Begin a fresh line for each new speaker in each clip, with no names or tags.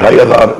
2500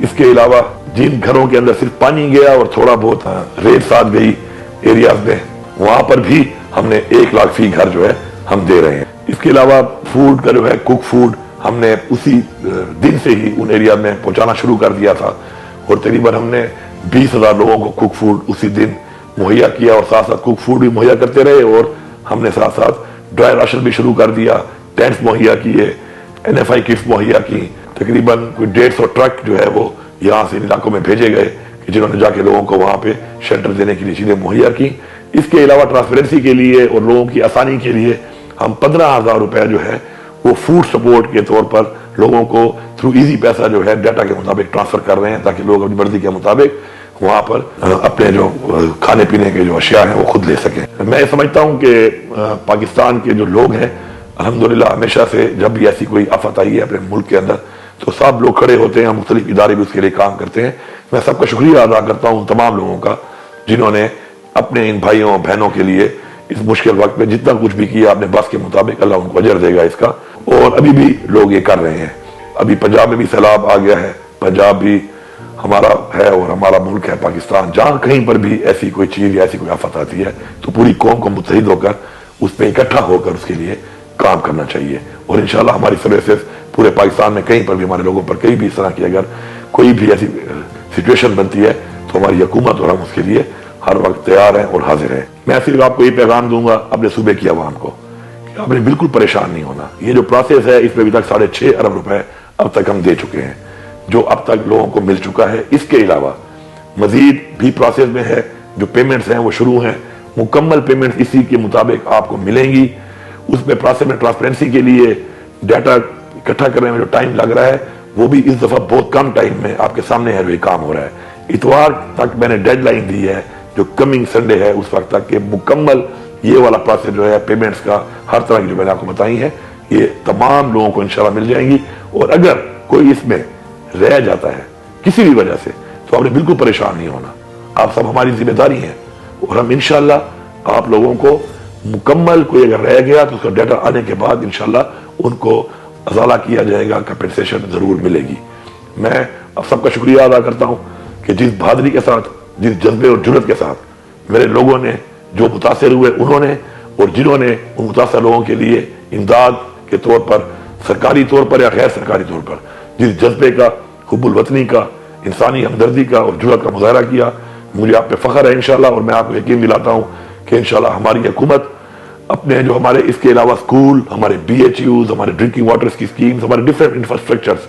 اس کے علاوہ جن گھروں کے اندر صرف پانی گیا اور تھوڑا بہت ریت ساتھ گئی ایریاز میں، وہاں پر بھی ہم نے 1 لاکھ فی گھر جو ہے ہم دے رہے ہیں۔ اس کے علاوہ فوڈ کا جو ہے کک فوڈ ہم نے اسی دن سے ہی ان ایریا میں پہنچانا شروع کر دیا تھا، اور تقریباً ہم نے 20,000 لوگوں کو کک فوڈ اسی دن مہیا کیا، اور ساتھ ساتھ کک فوڈ بھی مہیا کرتے رہے، اور ہم نے ساتھ ساتھ ڈرائی راشن بھی شروع کر دیا، ٹینٹس مہیا کیے، NFI کٹس مہیا کی۔ تقریباً کوئی 150 ٹرک جو ہے وہ یہاں سے علاقوں میں بھیجے گئے کہ جنہوں نے جا کے لوگوں کو وہاں پہ شیلٹر دینے کے لیے چیزیں مہیا کی۔ اس کے علاوہ ٹرانسپیرنسی کے لیے اور لوگوں کی آسانی کے لیے ہم 15,000 روپے جو ہے وہ فوڈ سپورٹ کے طور پر لوگوں کو تھرو ایزی پیسہ جو ہے ڈیٹا کے مطابق ٹرانسفر کر رہے ہیں، تاکہ لوگ اپنی مرضی کے مطابق وہاں پر اپنے جو کھانے پینے کے جو اشیاء ہیں وہ خود لے سکیں۔ میں سمجھتا ہوں کہ پاکستان کے جو لوگ ہیں الحمدللہ ہمیشہ سے جب بھی ایسی کوئی آفت آئی ہے اپنے ملک کے اندر تو سب لوگ کھڑے ہوتے ہیں، مختلف ادارے بھی اس کے لیے کام کرتے ہیں۔ میں سب کا شکریہ ادا کرتا ہوں تمام لوگوں کا جنہوں نے اپنے ان بھائیوں بہنوں کے لیے اس مشکل وقت میں جتنا کچھ بھی کیا اپنے بس کے مطابق، اللہ ان کو اجر دے گا اس کا، اور ابھی بھی لوگ یہ کر رہے ہیں۔ ابھی پنجاب میں بھی سیلاب آ گیا ہے، پنجاب بھی ہمارا ہے اور ہمارا ملک ہے پاکستان، جہاں کہیں پر بھی ایسی کوئی چیز یا ایسی کوئی آفت آتی ہے تو پوری قوم کو متحد ہو کر اس پہ اکٹھا ہو کر اس کے لیے کام کرنا چاہیے، اور انشاءاللہ ہماری سروسز پورے پاکستان میں کہیں پر بھی ہمارے لوگوں پر کہیں بھی اس طرح کی اگر کوئی بھی ایسی سچویشن بنتی ہے تو ہماری حکومت اور ہم اس کے لیے ہر وقت تیار ہیں اور حاضر ہیں۔ میں صرف آپ کو یہ پیغام دوں گا اپنے صوبے کی عوام کو کہ آپ نے بالکل پریشان نہیں ہونا۔ یہ جو پروسیس ہے اس میں ابھی تک 6.5 ارب روپے اب تک ہم دے چکے ہیں جو اب تک لوگوں کو مل چکا ہے۔ اس کے علاوہ مزید بھی پروسیس میں ہے، جو پیمنٹس ہیں وہ شروع ہیں، مکمل پیمنٹس اسی کے مطابق آپ کو ملیں گی۔ اس میں پروسیس میں ٹرانسپیرنسی کے لیے ڈیٹا اکٹھا کرنے میں جو ٹائم لگ رہا ہے وہ بھی اس دفعہ بہت کم ٹائم میں آپ کے سامنے ہے جو یہ کام ہو رہا ہے۔ اتوار تک میں نے ڈیڈ لائن دی ہے جو کمنگ سنڈے ہے اس وقت تک کہ مکمل یہ والا پروسیس جو ہے پیمنٹس کا ہر طرح کی جو میں نے آپ کو بتائی ہے یہ تمام لوگوں کو انشاءاللہ مل جائیں گی، اور اگر کوئی اس میں رہ جاتا ہے کسی بھی وجہ سے تو آپ نے بالکل پریشان نہیں ہونا، آپ سب ہماری ذمہ داری ہیں، اور ہم انشاءاللہ آپ لوگوں کو مکمل کوئی اگر رہ گیا تو اس کا ڈیٹا آنے کے بعد انشاءاللہ ان کو ازالہ کیا جائے گا، کمپنسیشن ضرور ملے گی۔ میں اب سب کا شکریہ ادا کرتا ہوں کہ جس بہادری کے ساتھ، جس جذبے اور جرات کے ساتھ میرے لوگوں نے جو متاثر ہوئے انہوں نے، اور جنہوں نے ان متاثر لوگوں کے لیے امداد کے طور پر سرکاری طور پر یا غیر سرکاری طور پر جس جذبے کا، حب الوطنی کا، انسانی ہمدردی کا اور جرات کا مظاہرہ کیا، مجھے آپ پہ فخر ہے انشاءاللہ، اور میں آپ کو یقین دلاتا ہوں کہ انشاءاللہ ہماری حکومت اپنے جو ہمارے اس کے علاوہ سکول، ہمارے BHUs، ہمارے ڈرنکنگ واٹرز کی سکیمز، ہمارے ڈیفرنٹ انفراسٹرکچرز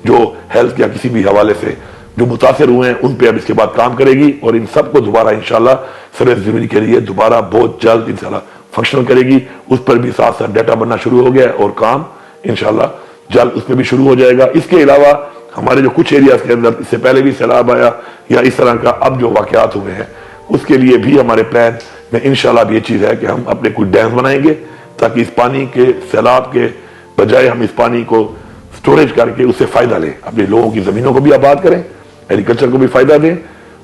جو ہیلتھ یا کسی بھی حوالے سے جو متاثر ہوئے ہیں ان پہ اب اس کے بعد کام کرے گی، اور ان سب کو دوبارہ انشاءاللہ سروس ڈلیوری کے لیے دوبارہ بہت جلد انشاءاللہ فنکشنل کرے گی۔ اس پر بھی ساتھ ساتھ ڈیٹا بننا شروع ہو گیا ہے اور کام انشاءاللہ جلد اس پہ بھی شروع ہو جائے گا۔ اس کے علاوہ ہمارے جو کچھ ایریاز کے اندر اس سے پہلے بھی سیلاب آیا یا اس طرح کا اب جو واقعات ہوئے ہیں اس کے لیے بھی ہمارے پلان میں انشاءاللہ اب یہ چیز ہے کہ ہم اپنے کچھ ڈیمز بنائیں گے تاکہ اس پانی کے سیلاب کے بجائے ہم اس پانی کو سٹوریج کر کے اس سے فائدہ لیں، اپنے لوگوں کی زمینوں کو بھی آباد کریں، ایگریکلچر کو بھی فائدہ دیں،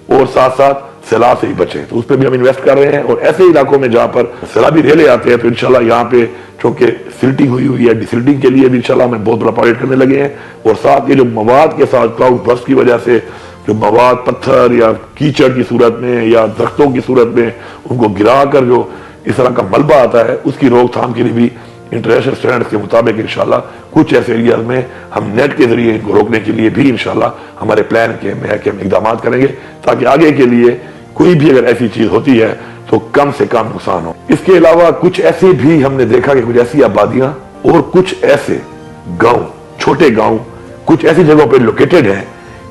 اور ساتھ ساتھ سیلاب سے ہی بچیں۔ تو اس پہ بھی ہم انویسٹ کر رہے ہیں، اور ایسے علاقوں میں جہاں پر سیلابی ریلے آتے ہیں تو انشاءاللہ یہاں پہ چونکہ سلٹنگ ہوئی ہے، ڈی سلٹنگ کے لیے بھی انشاءاللہ ہمیں بہت بڑا پروجیکٹ کرنے لگے ہیں، اور ساتھ یہ جو مواد کے ساتھ کلاؤڈ برسٹ کی وجہ سے جو مواد پتھر یا کیچڑ کی صورت میں یا درختوں کی صورت میں ان کو گرا کر جو اس طرح کا ملبہ آتا ہے اس کی روک تھام کے لیے بھی انٹرنیشنل اسٹینڈرڈز کے مطابق انشاءاللہ کچھ ایسے ایریاز میں ہم نیٹ کے ذریعے ان کو روکنے کے لیے بھی انشاءاللہ ہمارے پلان کے میں ہے کہ ہم اقدامات کریں گے تاکہ آگے کے لیے کوئی بھی اگر ایسی چیز ہوتی ہے تو کم سے کم نقصان ہو۔ اس کے علاوہ کچھ ایسے بھی ہم نے دیکھا کہ کچھ ایسی آبادیاں اور کچھ ایسے گاؤں، چھوٹے گاؤں کچھ ایسی جگہوں پہ لوکیٹڈ ہیں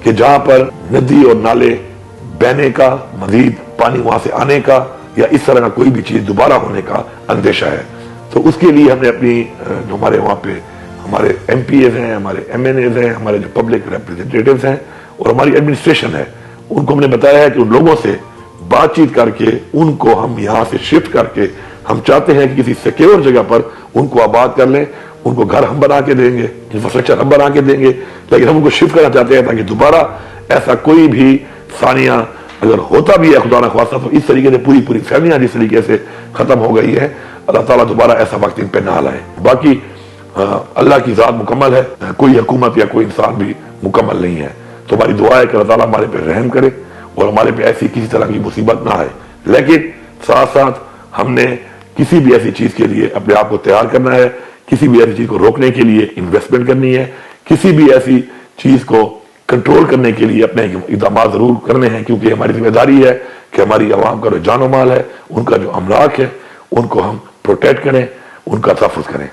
کہ جہاں پر ندی اور نالے بہنے کا، مزید پانی وہاں سے آنے کا یا اس طرح کا کوئی بھی چیز دوبارہ ہونے کا اندیشہ ہے۔ تو اس کے لیے ہم نے اپنی جو ہمارے وہاں پہ ہمارے MPs ہیں، ہمارے MNAs ہیں، ہمارے جو پبلک ریپریزنٹیٹیوز ہیں اور ہماری ایڈمنسٹریشن ہے، ان کو ہم نے بتایا ہے کہ ان لوگوں سے بات چیت کر کے ان کو ہم یہاں سے شفٹ کر کے ہم چاہتے ہیں کہ کسی سیکیور جگہ پر ان کو آباد کر لیں، ان کو گھر ہم بنا کے دیں گے، انفراسٹرکچر ہم بنا کے دیں گے، لیکن ہم ان کو شفٹ کرنا چاہتے ہیں تاکہ دوبارہ ایسا کوئی بھی ثانیہ اگر ہوتا بھی ہے خدا نخواستہ تو اس طریقے سے پوری فیملیاں جس طریقے سے ختم ہو گئی ہے اللہ تعالیٰ دوبارہ ایسا وقت ان پہ نہ لائے۔ باقی اللہ کی ذات مکمل ہے، کوئی حکومت یا کوئی انسان بھی مکمل نہیں ہے۔ تو ہماری دعا ہے کہ اللہ تعالیٰ ہمارے پہ رحم کرے اور ہمارے پہ ایسی کسی طرح کی مصیبت نہ آئے، لیکن ساتھ ساتھ ہم نے کسی بھی ایسی چیز کے لیے اپنے آپ کو تیار کرنا ہے، کسی بھی ایسی چیز کو روکنے کے لیے انویسٹمنٹ کرنی ہے، کسی بھی ایسی چیز کو کنٹرول کرنے کے لیے اپنے اقدامات ضرور کرنے ہیں، کیونکہ ہماری ذمہ داری ہے کہ ہماری عوام کا جو جان و مال ہے، ان کا جو املاک ہے، ان کو ہم پروٹیکٹ کریں، ان کا تحفظ کریں۔